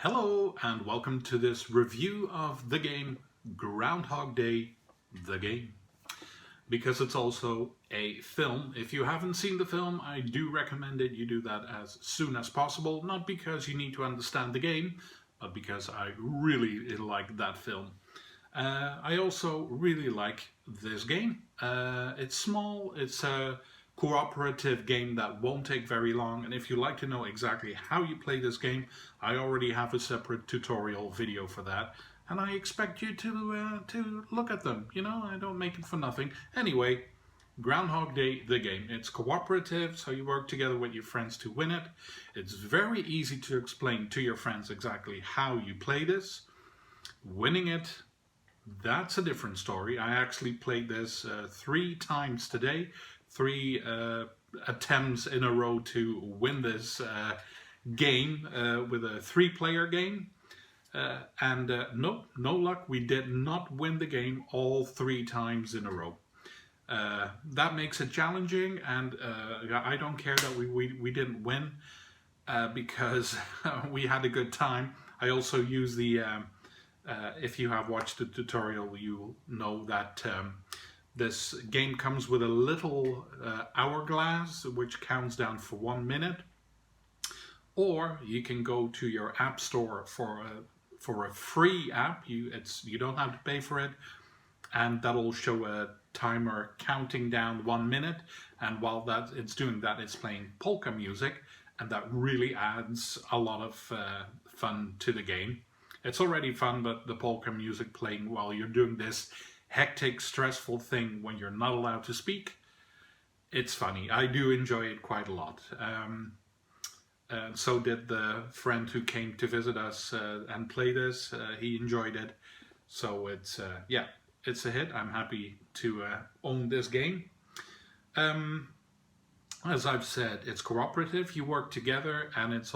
Hello and welcome to this review of the game Groundhog Day, the game. Because it's also a film, if you haven't seen the film, I do recommend it you do that as soon as possible. Not because you need to understand the game, but because I really like that film. I also really like this game. It's small, it's a cooperative game that won't take very long, and if you like to know exactly how you play this game, I already have a separate tutorial video for that, and I expect you to look at them. You know, I don't make it for nothing. Anyway, Groundhog Day, the game. It's cooperative, so you work together with your friends to win it. It's very easy to explain to your friends exactly how you play this. Winning it, that's a different story. I actually played this 3 times today, 3 attempts in a row to win this game with a 3-player game. No luck. We did not win the game all 3 times in a row. That makes it challenging, and I don't care that we didn't win because we had a good time. I also use the if you have watched the tutorial, you know that this game comes with a little hourglass which counts down for 1 minute. Or you can go to your app store for a free app. You don't have to pay for it, and that'll show a timer counting down 1 minute. And while it's doing that, it's playing polka music, and that really adds a lot of fun to the game. It's already fun, but the polka music playing while you're doing this hectic, stressful thing when you're not allowed to speak, it's funny. I do enjoy it quite a lot. And so did the friend who came to visit us and play this. He enjoyed it. So it's, yeah, it's a hit. I'm happy to own this game. As I've said, it's cooperative, you work together, and it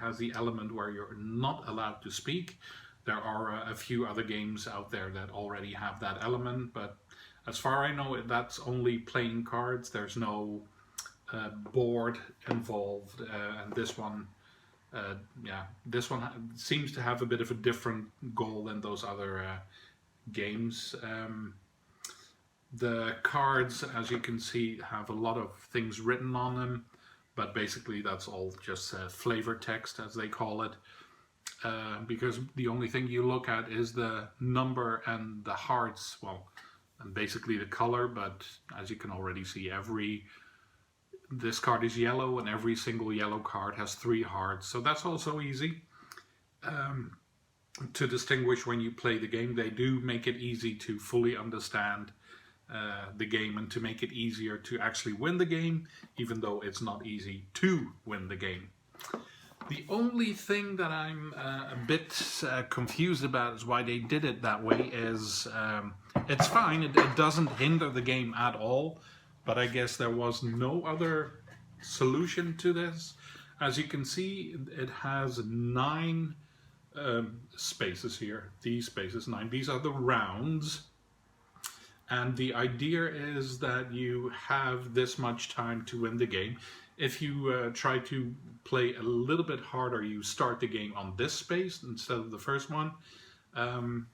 has the element where you're not allowed to speak. There are a few other games out there that already have that element, but as far as I know, that's only playing cards. There's no board involved, and this one, this one seems to have a bit of a different goal than those other games. The cards, as you can see, have a lot of things written on them, but basically that's all just flavor text, as they call it, because the only thing you look at is the number and the hearts, well, and basically the color, but as you can already see, this card is yellow, and every single yellow card has 3 hearts, so that's also easy to distinguish when you play the game. They do make it easy to fully understand the game, and to make it easier to actually win the game, even though it's not easy to win the game. The only thing that I'm a bit confused about is why they did it that way. It's fine, it doesn't hinder the game at all, but I guess there was no other solution to this. As you can see, it has 9 spaces here. These spaces, 9. These are the rounds. And the idea is that you have this much time to win the game. If you try to play a little bit harder, you start the game on this space instead of the first one. And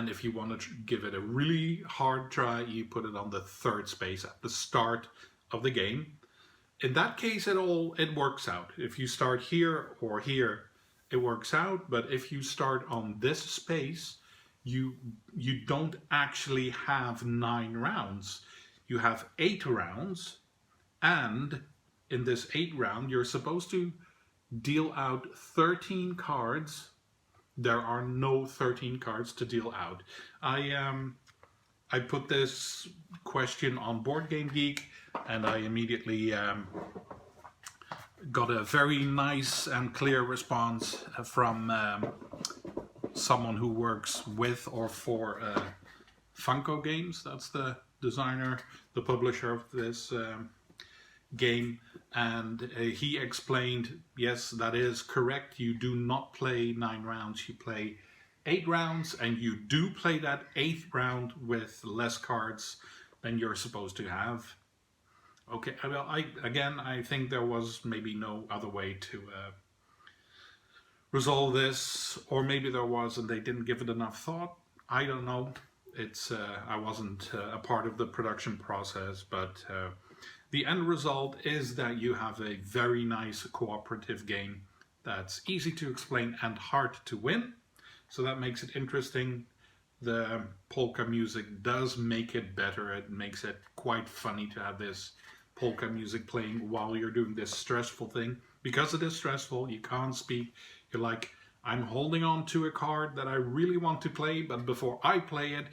if you want to give it a really hard try, you put it on the 3rd space at the start of the game. In that case, it works out. If you start here or here, it works out. But if you start on this space, you don't actually have 9 rounds. You have 8 rounds, and in this 8th round, you're supposed to deal out 13 cards. There are no 13 cards to deal out. I put this question on Board Game Geek, and I immediately got a very nice and clear response from someone who works with or for Funko Games. That's the designer, the publisher of this game, and he explained, yes, that is correct. You do not play 9 rounds, you play 8 rounds, and you do play that 8th round with less cards than you're supposed to have. Okay, well, I think there was maybe no other way to resolve this, or maybe there was and they didn't give it enough thought. I don't know. It's I wasn't a part of the production process, but the end result is that you have a very nice cooperative game that's easy to explain and hard to win. So that makes it interesting. The polka music does make it better. It makes it quite funny to have this polka music playing while you're doing this stressful thing. Because it is stressful, you can't speak. You're like, I'm holding on to a card that I really want to play, but before I play it,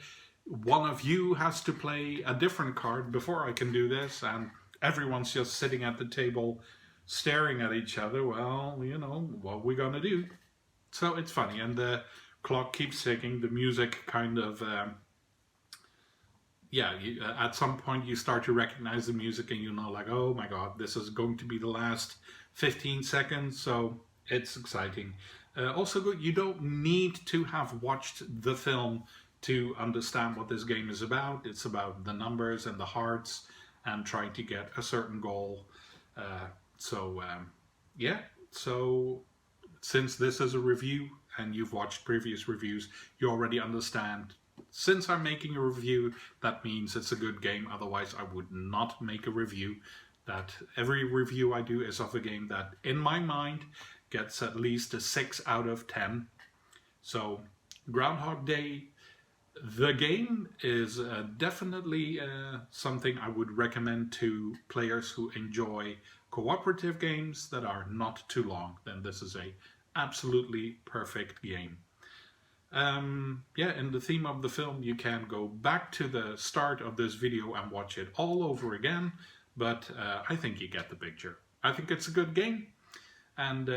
one of you has to play a different card before I can do this, and everyone's just sitting at the table staring at each other. Well, you know, what we're gonna do. So it's funny, and the clock keeps ticking. The music kind of, at some point you start to recognize the music and you know, like, oh my god, this is going to be the last 15 seconds, so it's exciting. Also good, you don't need to have watched the film to understand what this game is about. It's about the numbers and the hearts and trying to get a certain goal. So since this is a review and you've watched previous reviews, you already understand. Since I'm making a review, that means it's a good game. Otherwise, I would not make a review. That every review I do is of a game that, in my mind, gets at least a 6 out of 10. So, Groundhog Day, the game is definitely something I would recommend to players who enjoy cooperative games that are not too long. Then this is a absolutely perfect game. In the theme of the film, you can go back to the start of this video and watch it all over again, but I think you get the picture. I think it's a good game, and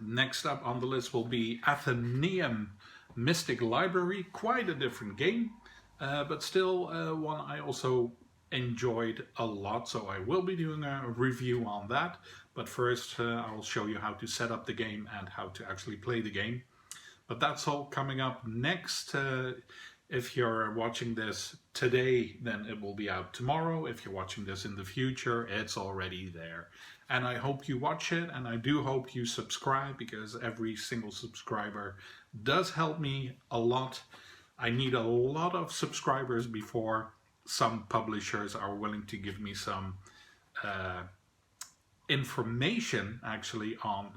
next up on the list will be Athenaeum Mystic Library. Quite a different game, but still one I also enjoyed a lot, so I will be doing a review on that. But first I'll show you how to set up the game and how to actually play the game. But that's all coming up next. If you're watching this today, then it will be out tomorrow. If you're watching this in the future, it's already there. And I hope you watch it, and I do hope you subscribe, because every single subscriber does help me a lot. I need a lot of subscribers before some publishers are willing to give me some information actually on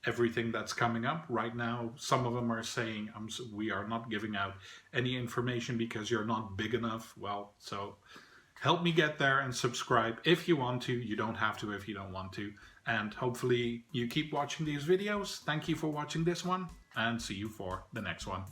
everything that's coming up. Right now, some of them are saying we are not giving out any information because you're not big enough. Well, so help me get there and subscribe if you want to. You don't have to if you don't want to. And hopefully you keep watching these videos. Thank you for watching this one, and see you for the next one.